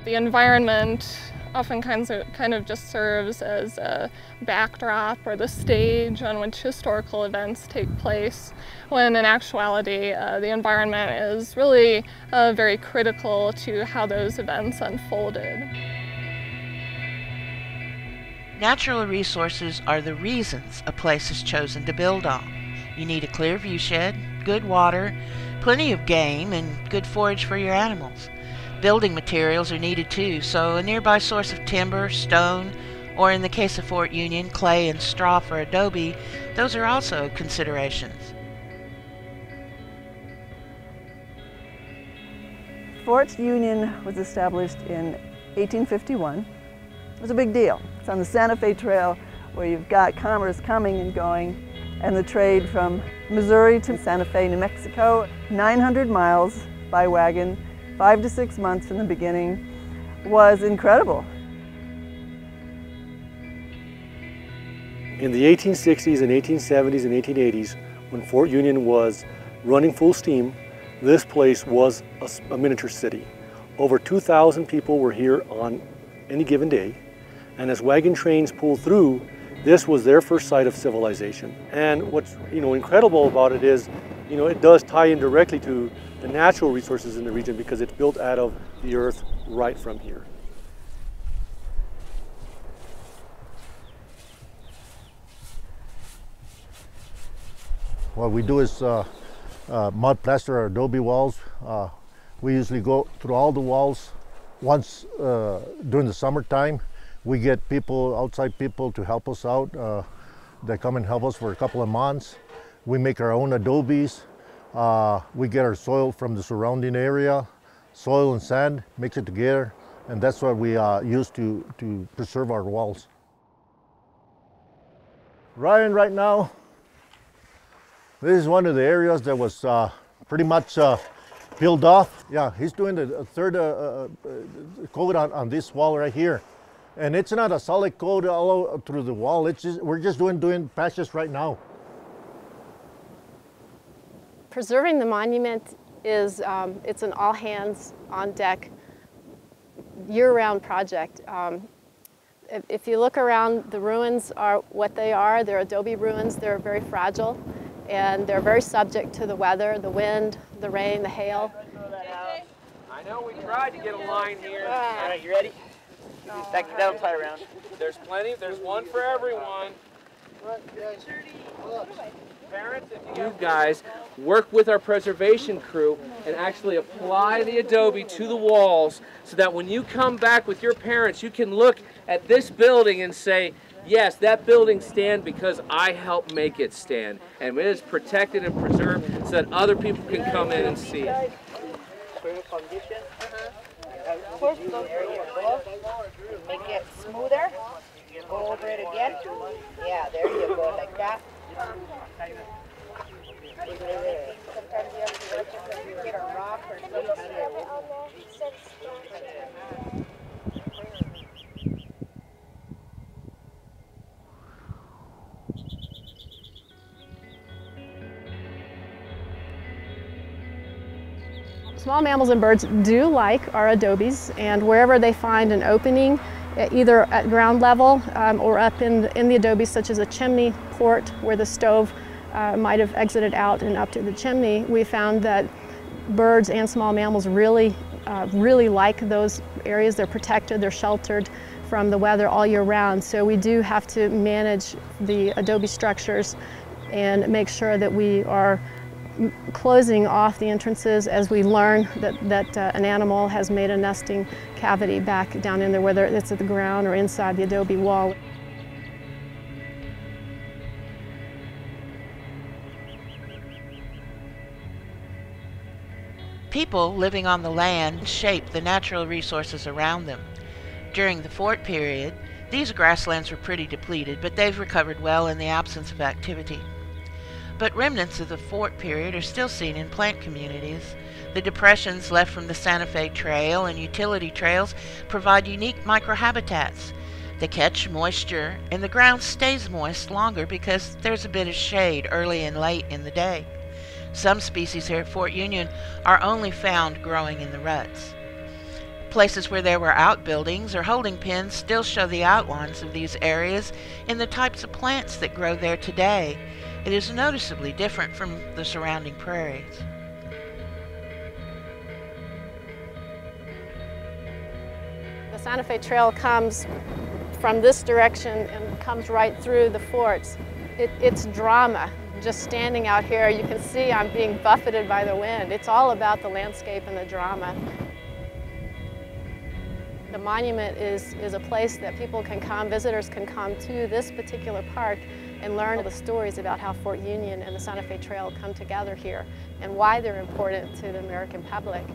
The environment often kind of just serves as a backdrop or the stage on which historical events take place, when in actuality the environment is really very critical to how those events unfolded. Natural resources are the reasons a place is chosen to build on. You need a clear viewshed, good water, plenty of game, and good forage for your animals. Building materials are needed too, so a nearby source of timber, stone, or in the case of Fort Union, clay and straw for adobe, those are also considerations. Fort Union was established in 1851. It was a big deal. It's on the Santa Fe Trail, where you've got commerce coming and going, and the trade from Missouri to Santa Fe, New Mexico, 900 miles by wagon, 5 to 6 months in the beginning, was incredible. In the 1860s and 1870s and 1880s, when Fort Union was running full steam, this place was a miniature city. Over 2,000 people were here on any given day, and as wagon trains pulled through, this was their first sight of civilization. And what's incredible about it is, it does tie in directly to the natural resources in the region because it's built out of the earth right from here. What we do is mud plaster our adobe walls. We usually go through all the walls once during the summertime. We get outside people to help us out. They come and help us for a couple of months. We make our own adobes. We get our soil from the surrounding area, soil and sand, mix it together, and that's what we use to preserve our walls. Ryan, right now, this is one of the areas that was pretty much peeled off. Yeah, he's doing the third coat on this wall right here. And it's not a solid coat all through the wall. We're just doing patches right now. Preserving the monument is it's an all hands on deck, year-round project. If you look around, the ruins are what they are. They're adobe ruins. They're very fragile, and they're very subject to the weather, the wind, the rain, the hail. I know we tried to get a line here. All right, you ready? Back it down, tie around. There's plenty. There's one for everyone. Parents, if you guys work with our preservation crew and actually apply the adobe to the walls so that when you come back with your parents, you can look at this building and say, yes, that building stands because I helped make it stand. And it is protected and preserved so that other people can come in and see it. Make it smoother. Go over it again. Yeah, there you go, like that. Sometimes you have to watch it because you get a rock or something. Small mammals and birds do like our adobes, and wherever they find an opening, either at ground level or up in the adobe, such as a chimney port where the stove might have exited out and up to the chimney, we found that birds and small mammals really like those areas. They're protected, they're sheltered from the weather all year round. So we do have to manage the adobe structures and make sure that we are closing off the entrances as we learn that an animal has made a nesting cavity back down in there, whether it's at the ground or inside the adobe wall. People living on the land shape the natural resources around them. During the fort period, these grasslands were pretty depleted, but they've recovered well in the absence of activity. But remnants of the fort period are still seen in plant communities. The depressions left from the Santa Fe Trail and utility trails provide unique microhabitats. They catch moisture, and the ground stays moist longer because there's a bit of shade early and late in the day. Some species here at Fort Union are only found growing in the ruts. Places where there were outbuildings or holding pens still show the outlines of these areas and the types of plants that grow there today. It is noticeably different from the surrounding prairies. The Santa Fe Trail comes from this direction and comes right through the forts. It's drama. Just standing out here, you can see I'm being buffeted by the wind. It's all about the landscape and the drama. The monument is a place that people can come, visitors can come to this particular park and learn the stories about how Fort Union and the Santa Fe Trail come together here and why they're important to the American public.